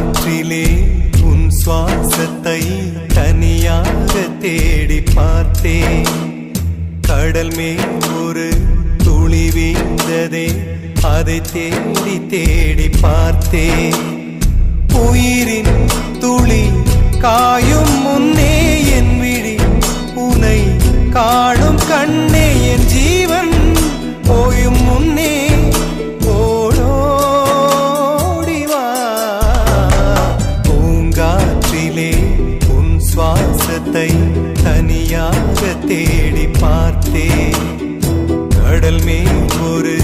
பூங்காற்றிலே உன் சுவாசத்தை தனியாக தேடி பார்த்தேன். கடல் மேல் ஒரு துளி வீழ்ந்ததே, அதை தேடி தேடி பார்த்தேன். உயிரின் துளி காயும் முன்னே என் விழி உனை காணும் கண்ணே, என் ஜீவன் போயும் முன்னே ஓடோடிவா. பூங்காற்றிலே உன் சுவாசத்தை தனியாக தேடி பார்த்தேன். கடல் மேல் ஒரு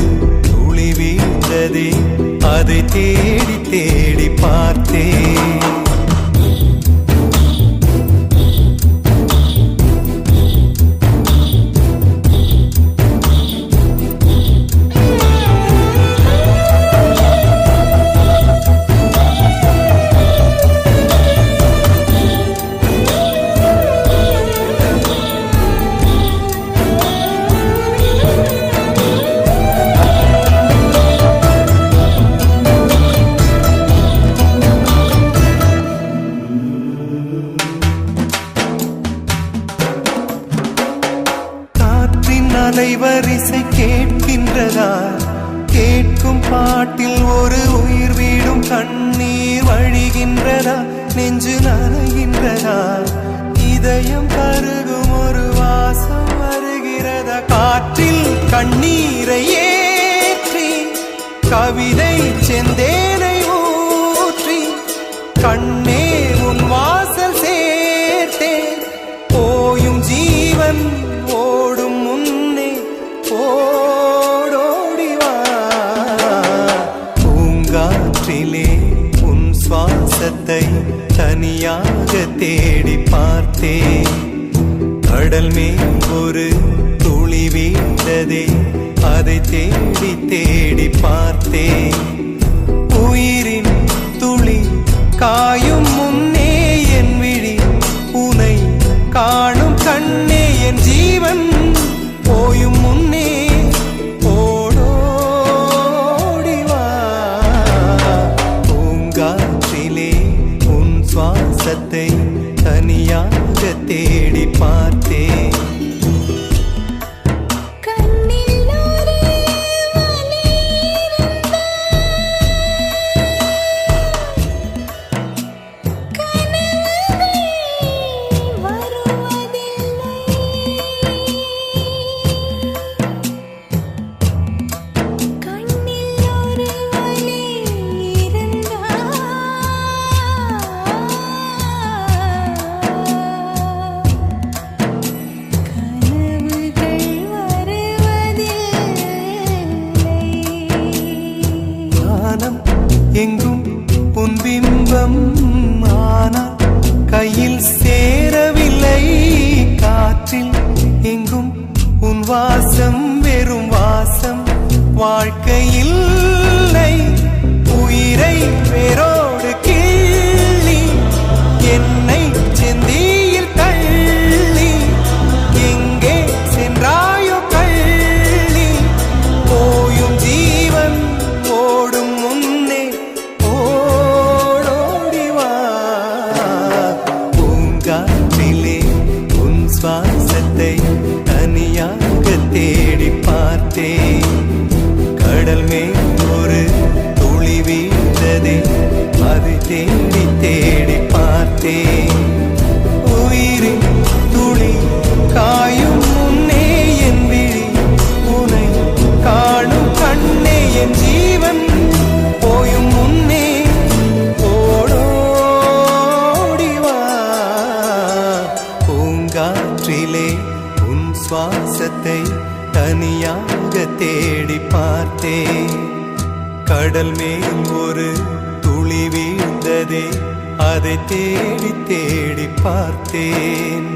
துளி வீழ்ந்ததே, அதை தேடி தேடி பார்த்தேன். அலைவரிசை கேட்கின்றதா? கேட்கும் பாட்டில் ஒரு உயிர் வீடும் கண்ணீர் வழிகின்றதா? நெஞ்சு நனைகின்றதா? இதயம் கருகும் ஒரு வாசம் வருகிறதா? காற்றில் கண்ணீரை ஏற்றி கவிதை செந்தேனை ஊற்றி கண்ணே உன் வாசல் சேர்த்தேன். போயும் ஜீவன் ஓடும் முன்னே ஓடோடிவா. பூங்காற்றிலே உன் சுவாசத்தை தனியாக தேடி பார்த்தேன். கடல் மேல் ஒரு துளி வீழ்ந்ததே, அதை தேடி தேடி பார்த்தேன். உயிரின் துளி காயும் முன்னே என் விழி உனை காணும் கண்ணே, என் ஜீவன் போயும் முன்னே ஓடோடிவா. பூங்காற்றிலே உன் சுவாசத்தை தனியாக தேடி பார்த்தேன். எங்கும் உன் பிம்பம் ஆனால் கையில் சேரவில்லை. காற்றில் எங்கும் உன் வாசம் வெறும் வாசம், வாழ்க்கையில் உயிரை வேரோடு கிள்ளி என்னை செந்தியில் தள்ளி எங்கே சென்றாயோ கள்ளி. போயும் ஜீவன் ஓடும் முன்னே ஓடோடிவா. பூங்காற்றிலே உன் சுவாசத்தை தனியாக தேடி பார்த்தேன். கடல் மேல் ஒரு துளி வீழ்ந்ததே, அதை தேடி தேடி பார்த்தேன். உயிரின் துளி காயும் முன்னே என் விழி உனை காணும் கண்ணே, என் ஜீவன் போயும் முன்னே ஓடோடிவா. பூங்காற்றிலே உன் சுவாசத்தை தனியாக தேடி பார்த்தேன். கடல் மேல் ஒரு துளி வீழ்ந்ததே, அதை தேடி தேடி பார்த்தேன்.